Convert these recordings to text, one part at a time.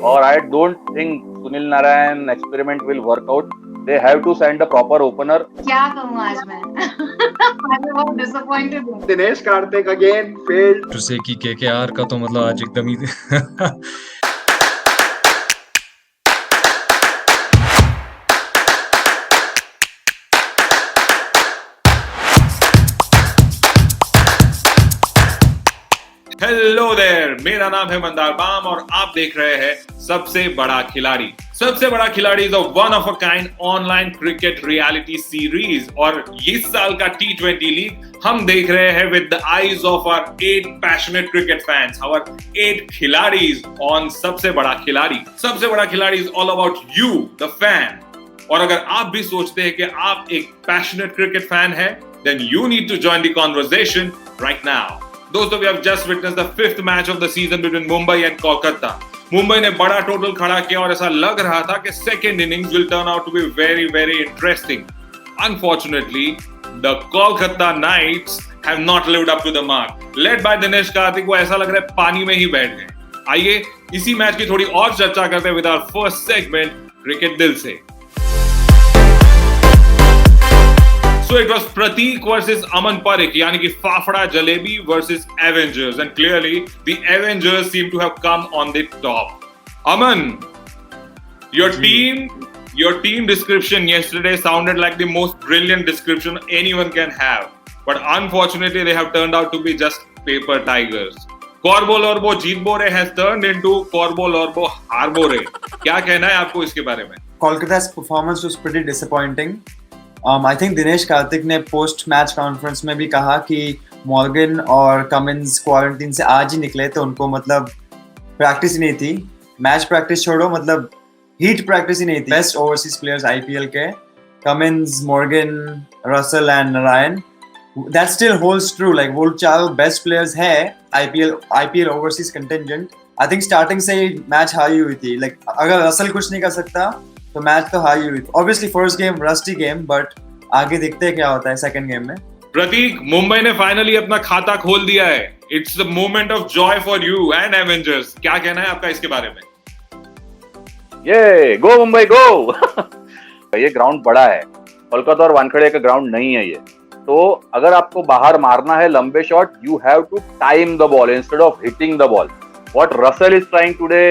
और I don't think Sunil Narine experiment will work out. They have to send a proper opener. क्या कहूँ आज मैं मैं बहुत डिसअपॉइंटेड हूँ। Dinesh Karthik again failed to say कि केकेआर का तो मतलब आज एकदम ही हेलो देयर, मेरा नाम है मंदार बाम और आप देख रहे हैं सबसे बड़ा खिलाड़ी। सबसे बड़ा खिलाड़ी is a one of a kind online cricket reality series और इस साल का T20 लीग हम देख रहे हैं with the eyes of our 8 passionate cricket fans, our 8 खिलाड़ीज ऑन सबसे बड़ा खिलाड़ी। सबसे बड़ा खिलाड़ी is all about you the fan. और अगर आप भी सोचते हैं कि आप एक पैशनेट क्रिकेट फैन है, then you need to join the conversation right now. दोस्तों, we have just witnessed the 5th match of the season between Mumbai and Kolkata. Mumbai ने बड़ा टोटल खड़ा किया और ऐसा लग रहा था कि second innings will turn out to be very, very interesting. Unfortunately, the Kolkata Knights have not lived up to the mark. Led by Dinesh Karthik, वो ऐसा लग रहा है पानी में ही बैठ गए। आइए इसी मैच की थोड़ी और चर्चा करते हैं with our first segment, cricket दिल से। So it was Pratik versus Aman Parikh, यानी कि fafda jalebi versus Avengers, and clearly the Avengers seem to have come on the top. Aman, your team description yesterday sounded like the most brilliant description anyone can have, but unfortunately they have turned out to be just paper tigers. Corbo Lorbo Jeetbore has turned into Corbo Lorbo Harbore. क्या कहना है आपको इसके बारे में? Kolkata's performance was pretty disappointing. I think Dinesh Karthik ने post match conference में भी कहा कि मॉर्गन और कमिंस क्वारंटीन से आज ही निकले, तो उनको मतलब प्रैक्टिस ही नहीं थी। मैच प्रैक्टिस छोड़ो, मतलब हीट प्रैक्टिस ही नहीं थी। बेस्ट ओवरसीज प्लेयर्स आईपीएल के Cummins, Morgan, Russell and Narayan, that still holds true. Like वो चारों बेस्ट प्लेयर्स है IPL overseas contingent. I think starting से ही मैच हारी हुई थी। लाइक अगर रसल कुछ नहीं कर सकता तो मैच तो हारी हुई थी। Obviously first game rusty game, but आगे देखते हैं क्या होता है सेकंड गेम में। प्रतीक, मुंबई ने फाइनली अपना खाता खोल दिया है। It's the moment of Joy for you and Avengers. क्या कहना है आपका इसके बारे में? ये गो मुंबई गो। ये ग्राउंड बड़ा है, कोलकाता और वानखेड़े का ग्राउंड नहीं है ये। तो अगर आपको बाहर मारना है लंबे shot, you have to time the ball instead of hitting the ball. What Russell is trying today,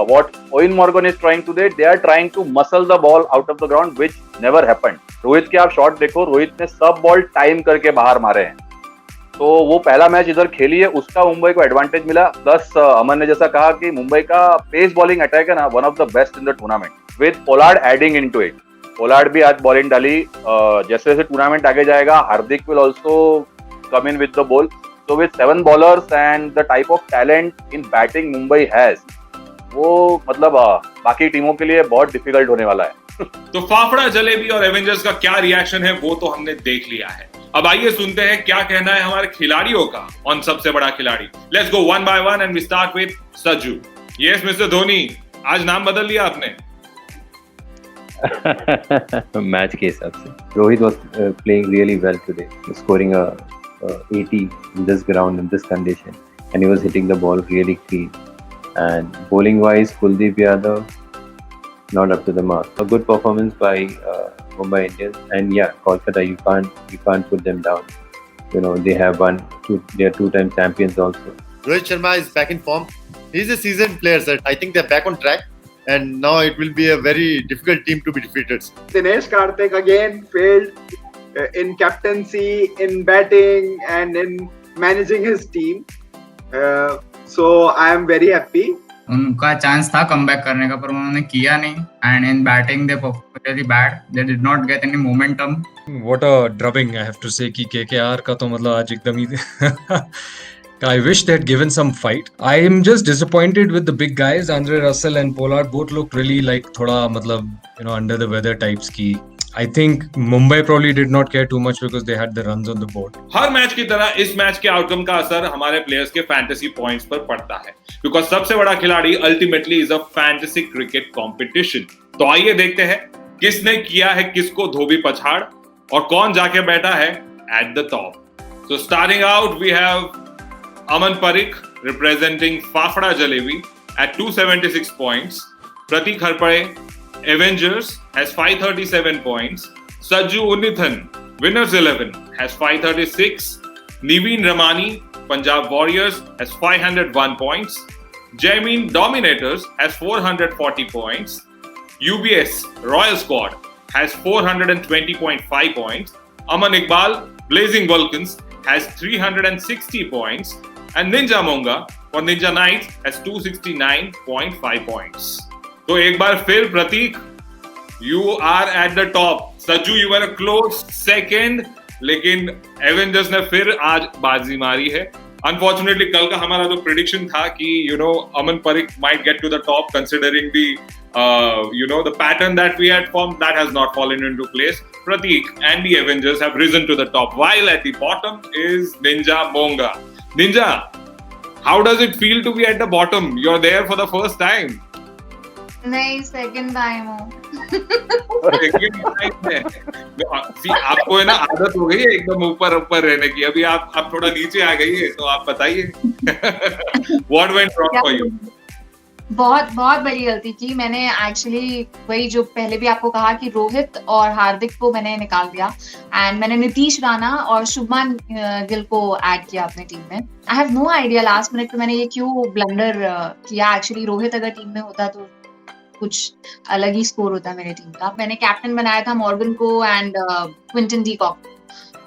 what Eoin Morgan is trying today, they are trying to muscle the ball out of the ground, which never happened. Rohit के आप shot देखो, रोहित ने सब ball time करके बाहर मारे हैं। तो वो पहला मैच इधर खेली है, उसका मुंबई को एडवांटेज मिला। प्लस अमन ने जैसा कहा कि मुंबई का पेस बॉलिंग अटैक है ना, one of the best in the tournament, with Pollard adding into it. Pollard भी आज बॉलिंग डाली। जैसे जैसे टूर्नामेंट आगे जाएगा, Hardik will also come in with the ball. So with 7 bowlers and the type of talent in batting Mumbai has, वो मतलब बाकी टीमों के लिए बहुत डिफिकल्ट होने वाला है। तो फाफड़ा जलेबी और एवेंजर्स का क्या रिएक्शन है वो तो हमने देख लिया है। अब आइए सुनते हैं क्या कहना है हमारे खिलाड़ियों का ऑन सबसे बड़ा खिलाड़ी। Let's go one by one and we start with Sajju. Yes mister Dhoni, आज नाम बदल लिया आपने। मैच के हिसाब से Rohit was playing really well today, scoring 80 in this ground, in this condition, and he was hitting the ball really clean. And bowling wise, Kuldeep Yadav not up to the mark. A good performance by Mumbai Indians, and yeah, Kolkata, you can't put them down. You know, they have they are 2-time champions also. Rohit Sharma is back in form. He's a seasoned player, sir. I think they're back on track, and now it will be a very difficult team to be defeated. Dinesh Karthik again failed in captaincy, in batting, and in managing his team. So I am very happy. उनका chance था comeback करने का, पर उन्होंने किया नहीं। And in batting they performed really bad. They did not get any momentum. What a drubbing, I have to say कि KKR का तो मतलब आज एकदम ही I wish they had given some fight. I am just disappointed with the big guys. Andre Russell and Pollard both looked really like थोड़ा मतलब under the weather types की। I think Mumbai probably did not care too much because they had the runs on the board. Her match की तरह इस match के outcome का असर हमारे प्लेयर्स के फैंटेसी पॉइंट्स पर पड़ता है, बिकॉज सबसे बड़ा खिलाड़ी ultimately is a fantasy cricket competition. तो आइए देखते हैं किसने किया है किसको धोबी पछाड़ और कौन जाके बैठा है at the top. So starting out, we have Aman Parikh representing Fafda Jalebi. at 276 points. Pratik Harpade, Avengers, has 537 points. Sajju Unithan, Winners 11, has 536. Naveen Ramani, Punjab Warriors, has 501 points. Jaimin Dominators has 440 points. UBS Royal Squad has 420.5 points. Aman Iqbal, Blazing Vulcans, has 360 points. And Ninja Monga for Ninja Knights has 269.5 points. तो एक बार फिर प्रतीक, you are at the top. Sajju, you were a close second, लेकिन Avengers ने फिर आज बाजी मारी है. Unfortunately, कल का हमारा जो prediction था कि अमन परिक might get to the top considering the pattern that we had formed, that has not fallen into place. Pratik and the Avengers have risen to the top, while at the bottom is Ninja Monga. Ninja, how does it feel to be at the bottom? You're there for the first time. नहीं, second time हो. आपको है ना आदत हो गई है एकदम ऊपर ऊपर रहने की. अभी आप थोड़ा नीचे आ गई है, तो आप बताइए. What went wrong for you? बहुत बहुत बड़ी गलती की मैंने. एक्चुअली वही जो पहले भी आपको कहा कि रोहित और हार्दिक को मैंने निकाल दिया, एंड मैंने नीतीश राणा और शुभमान गिल को ऐड किया अपने टीम में. I have no idea last minute पे मैंने ये क्यों ब्लंडर किया. एक्चुअली रोहित अगर टीम में होता तो कुछ अलग ही स्कोर होता मेरे टीम का. मैंने कैप्टन बनाया था मॉर्गन को एंड क्विंटन डी कॉक,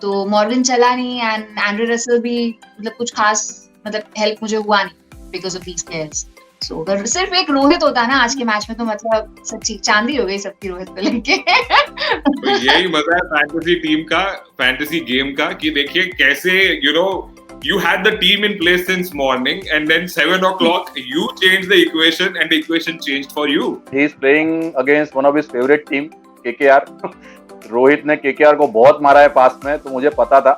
तो मॉर्गन चला नहीं एंड एंड्रे रसल भी मतलब कुछ खास हेल्प मुझे हुआ नहीं बिकॉज ऑफ दीज प्लेयर्स. सो अगर सिर्फ एक रोहित होता ना आज के मैच में तो मतलब सच्ची चांदी हो गई सबकी रोहित को लेके. तो यही मजा है फैंटेसी टीम का, फैंटेसी गेम का, कि देखिए कैसे you had the team in place since morning, and then 7 o'clock you changed the equation and the equation changed for you. He is playing against one of his favorite team, KKR. Rohit ने KKR को बहुत मारा है पास में, तो मुझे पता था.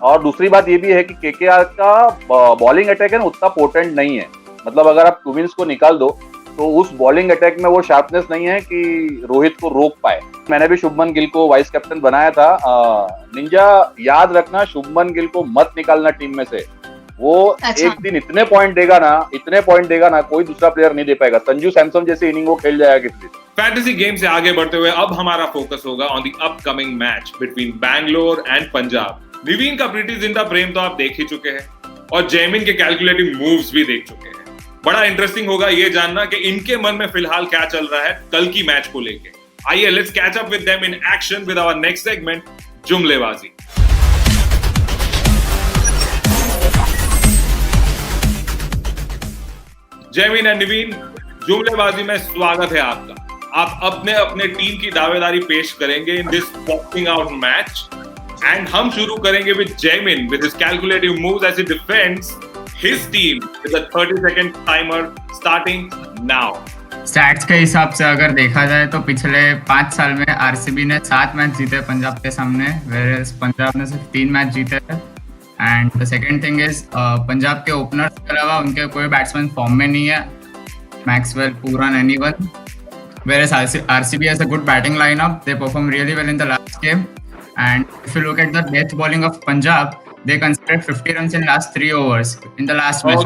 और दूसरी बात ये भी है कि KKR का बॉलिंग अटैक है ना उतना पोटेंट नहीं है. मतलब अगर आप क्विंस को निकाल दो तो उस बॉलिंग अटैक में वो शार्पनेस नहीं है कि रोहित को रोक पाए. मैंने भी शुभमन गिल को वाइस कैप्टन बनाया था. निंजा, याद रखना शुभमन गिल को मत निकालना टीम में से. वो एक दिन इतने पॉइंट देगा ना कोई दूसरा प्लेयर नहीं दे पाएगा. संजू सैमसन जैसी इनिंग वो खेल जाएगा किसी दिन. फैंटेसी गेम से आगे बढ़ते हुए अब हमारा फोकस होगा on the upcoming match between Bangalore and Punjab. Niveen का प्रीति जिंदा प्रेम तो आप देख ही चुके हैं, और जैमिन के कैलकुलेटिव मूव्स भी देख चुके हैं. बड़ा इंटरेस्टिंग होगा ये जानना कि इनके मन में फिलहाल क्या चल रहा है कल की मैच को लेके. आइए, let's catch up with them in action with our next segment, जुमलेबाजी. जैमिन एंड निवीन, जुमलेबाजी में स्वागत है आपका. आप अपने अपने टीम की दावेदारी पेश करेंगे in this boxing out match, and हम शुरू करेंगे with Jaimin with his calculative moves as he defends his team with a 30-second timer starting now. Stats के हिसाब से अगर देखा जाए तो पिछले 5 साल में आरसीबी ने 7 मैच जीते पंजाब के सामने, whereas पंजाब ने सिर्फ 3 मैच जीते थे. And the second thing is Punjab के ओपनर्स के अलावा उनके कोई बैट्समैन फॉर्म में नहीं है, Maxwell, Pooran, anyone. whereas RCB has a good batting lineup. They perform really well in the last game, and if you look at the death bowling of Punjab, they conceded 50 runs in last 3 overs in the last match.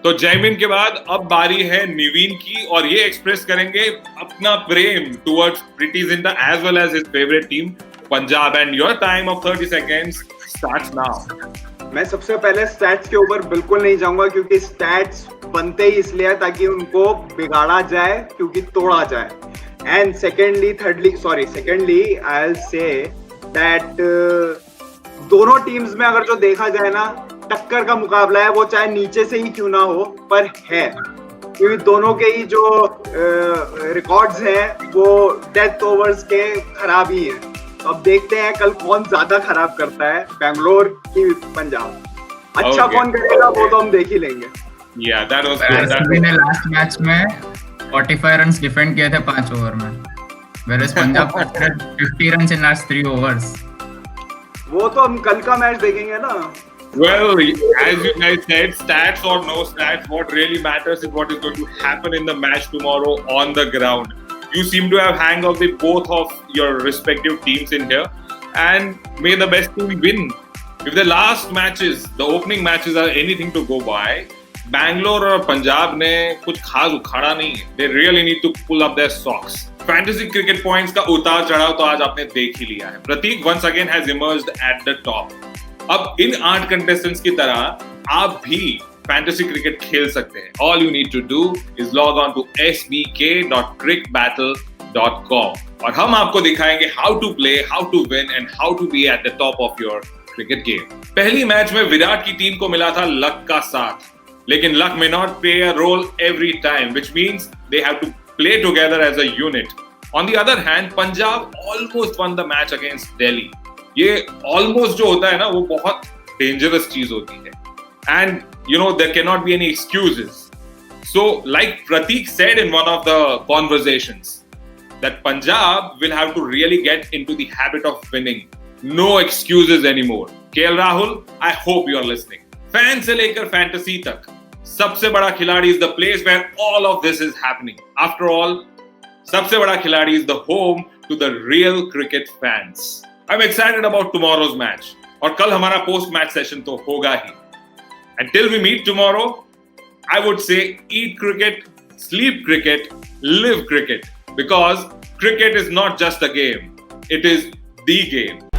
तो जैमिन के बाद अब बारी है निवीन की, और ये express करेंगे अपना प्रेम towards Preity Zinta as well as his favourite team Punjab. And your time of 30 seconds starts now. मैं सबसे पहले स्टैट्स के ऊपर बिल्कुल नहीं जाऊंगा, क्योंकि स्टैट्स बनते ही इसलिए ताकि उनको बिगाड़ा जाए, क्योंकि तोड़ा जाए. And secondly I will say that दोनों टीम्स में अगर जो देखा जाए ना, टक्कर का मुकाबला है, वो चाहे नीचे से ही क्यों ना हो पर है, क्योंकि दोनों के ही जो रिकॉर्ड्स हैं वो डेथ ओवर्स के खराब ही हैं. अब देखते हैं कल कौन ज्यादा खराब करता है, बैंगलोर की पंजाब. अच्छा कौन करेगा वो तो हम देख ही लेंगे. आरसीबी ने लास्ट मैच में 45 रन डिफेंड किए थे 5 ओवर में, whereas पंजाब ने 50 रन इन लास्ट 3 ओवर्स. वो तो हम कल का मैच देखेंगे ना. Well, as you guys said, stats or no stats, what really matters is what is going to happen in the match tomorrow on the ground. You seem to have hang of the both of your respective teams in here, and may the best team win. If the last matches, the opening matches are anything to go by, Bangalore और पंजाब ने कुछ खास उखाड़ा नहीं है. They really need to pull up their socks. Fantasy cricket points का उतार चढ़ाव तो आज आपने देख ही लिया है. प्रतीक once again has emerged at the top. अब इन 8 कंटेस्टेंट्स की तरह आप भी फैंटेसी क्रिकेट खेल सकते हैं. All you need to do is log on to sbk.crickbattle.com और हम आपको दिखाएंगे how to play, how to win and how to be at the top of your cricket game. पहली मैच में विराट की टीम को मिला था लक का साथ, लेकिन luck may not play a role every time, which means they have to play together as a unit. On the other hand, Punjab almost won the match against Delhi. ये almost जो होता है ना, वो बहुत dangerous चीज होती है. And you know there cannot be any excuses. So, like Pratik said in one of the conversations, that Punjab will have to really get into the habit of winning. No excuses anymore. KL Rahul, I hope you are listening. Fan से लेकर fantasy तक, सबसे बड़ा खिलाड़ी is the place where all of this is happening. After all, सबसे बड़ा खिलाड़ी is the home to the real cricket fans. I'm excited about tomorrow's match. और कल हमारा post match session तो होगा ही. Until we meet tomorrow, I would say eat cricket, sleep cricket, live cricket. Because cricket is not just a game, it is the game.